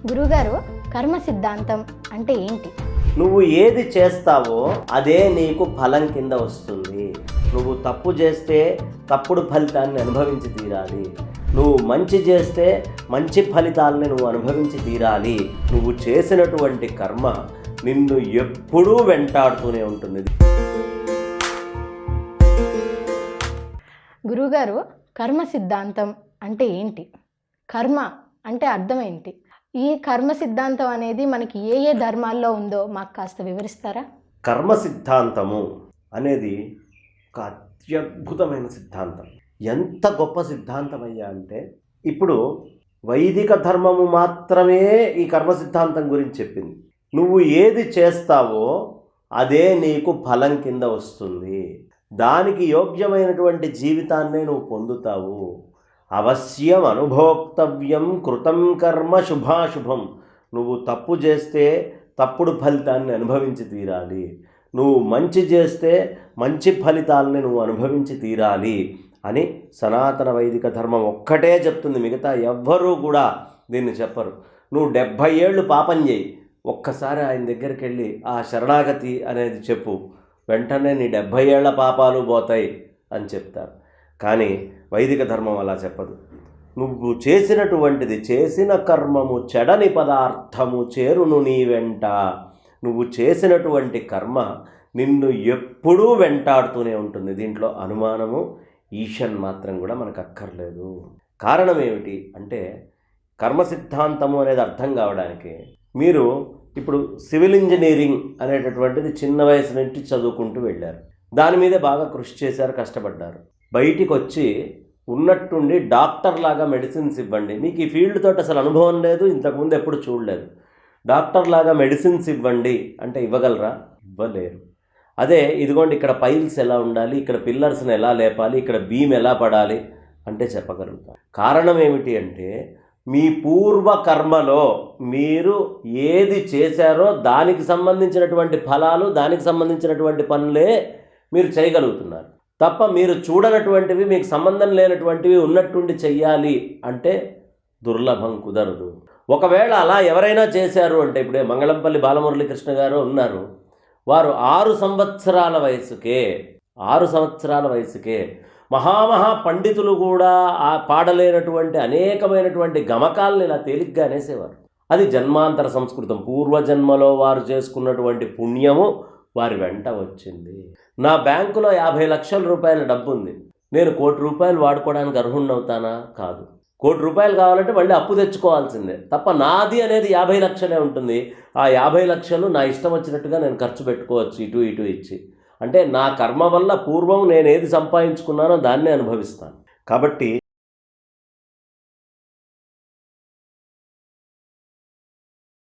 గురుగారు, కర్మ సిద్ధాంతం అంటే ఏంటి? నువ్వు ఏది చేస్తావో అదే నీకు ఫలం కింద వస్తుంది. నువ్వు తప్పు చేస్తే తప్పుడు ఫలితాన్ని అనుభవించి తీరాలి. నువ్వు మంచి చేస్తే మంచి ఫలితాలని నువ్వు అనుభవించి తీరాలి. నువ్వు చేసినటువంటి కర్మ నిన్ను ఎప్పుడూ వెంటాడుతూనే ఉంటుంది. గురుగారు, కర్మ సిద్ధాంతం అంటే ఏంటి? కర్మ అంటే అర్థం ఏంటి? ఈ కర్మ సిద్ధాంతం అనేది మనకి ఏ ధర్మాల్లో ఉందో మాకు కాస్త వివరిస్తారా? కర్మ సిద్ధాంతము అనేది ఒక అత్యద్భుతమైన సిద్ధాంతం. ఎంత గొప్ప సిద్ధాంతం అయ్యా అంటే, ఇప్పుడు వైదిక ధర్మము మాత్రమే ఈ కర్మ సిద్ధాంతం గురించి చెప్పింది. నువ్వు ఏది చేస్తావో అదే నీకు ఫలం కింద వస్తుంది. దానికి యోగ్యమైనటువంటి జీవితాన్నే నువ్వు పొందుతావు. అవశ్యం అనుభోక్తవ్యం కృతం కర్మ శుభాశుభం. నువ్వు తప్పు చేస్తే తప్పుడు ఫలితాన్ని అనుభవించి తీరాలి. నువ్వు మంచి చేస్తే మంచి ఫలితాలని నువ్వు అనుభవించి తీరాలి అని సనాతన వైదిక ధర్మం ఒక్కటే చెప్తుంది. మిగతా ఎవ్వరూ కూడా దీన్ని చెప్పరు. నువ్వు 70 ఏళ్ళు పాపం చేయి, ఒక్కసారి ఆయన దగ్గరికి వెళ్ళి ఆ శరణాగతి అనేది చెప్పు, వెంటనే నీ 70 ఏళ్ల పాపాలు పోతాయి అని చెప్తారు. కానీ వైదిక ధర్మం అలా చెప్పదు. నువ్వు చేసినటువంటిది, చేసిన కర్మము చెడని పదార్థము చేరును నీ వెంట. నువ్వు చేసినటువంటి కర్మ నిన్ను ఎప్పుడూ వెంటాడుతూనే ఉంటుంది. దీంట్లో అనుమానము ఈషన్ మాత్రం కూడా మనకు అక్కర్లేదు. కారణం ఏమిటి అంటే, కర్మ సిద్ధాంతము అనేది అర్థం కావడానికి మీరు ఇప్పుడు సివిల్ ఇంజనీరింగ్ అనేటటువంటిది చిన్న వయసు నుంచి చదువుకుంటూ వెళ్ళారు. దాని మీదే బాగా కృషి చేశారు, కష్టపడ్డారు. బయటికి వచ్చి ఉన్నట్టుండి డాక్టర్ లాగా మెడిసిన్స్ ఇవ్వండి, మీకు ఈ ఫీల్డ్ తోటి అసలు అనుభవం లేదు, ఇంతకుముందు ఎప్పుడు చూడలేదు, డాక్టర్ లాగా మెడిసిన్స్ ఇవ్వండి అంటే ఇవ్వగలరా? ఇవ్వలేరు. అదే ఇదిగోండి ఇక్కడ పైల్స్ ఎలా ఉండాలి, ఇక్కడ పిల్లర్స్ని ఎలా లేపాలి, ఇక్కడ బీమ్ ఎలా పడాలి అంటే చెప్పగలుగుతారు. కారణం ఏమిటి అంటే, మీ పూర్వ కర్మలో మీరు ఏది చేశారో దానికి సంబంధించినటువంటి ఫలాలు, దానికి సంబంధించినటువంటి పనులే మీరు చేయగలుగుతున్నారు తప్ప మీరు చూడనటువంటివి, మీకు సంబంధం లేనటువంటివి ఉన్నట్టుండి చెయ్యాలి అంటే దుర్లభం, కుదరదు. ఒకవేళ అలా ఎవరైనా చేశారు అంటే, ఇప్పుడే మంగళంపల్లి బాలమురళీకృష్ణ గారు ఉన్నారు, వారు 6 సంవత్సరాల వయసుకే మహామహా పండితులు కూడా ఆ పాడలేనటువంటి అనేకమైనటువంటి గమకాలను ఇలా తేలిగ్గా అనేసేవారు. అది జన్మాంతర సంస్కృతం. పూర్వజన్మలో వారు చేసుకున్నటువంటి పుణ్యము వారి వెంట వచ్చింది. నా బ్యాంకులో 50 లక్షల రూపాయల డబ్బు ఉంది, నేను 1 కోటి రూపాయలు వాడుకోవడానికి అర్హుణ్ణవుతానా? కాదు. 1 కోటి రూపాయలు కావాలంటే మళ్ళీ అప్పు తెచ్చుకోవాల్సిందే తప్ప నాది అనేది 50 లక్షలే ఉంటుంది. ఆ 50 లక్షలు నా ఇష్టం వచ్చినట్టుగా నేను ఖర్చు పెట్టుకోవచ్చు, ఇటు ఇటు ఇచ్చి. అంటే నా కర్మ వల్ల పూర్వం నేను ఏది సంపాదించుకున్నానో దాన్నే అనుభవిస్తాను. కాబట్టి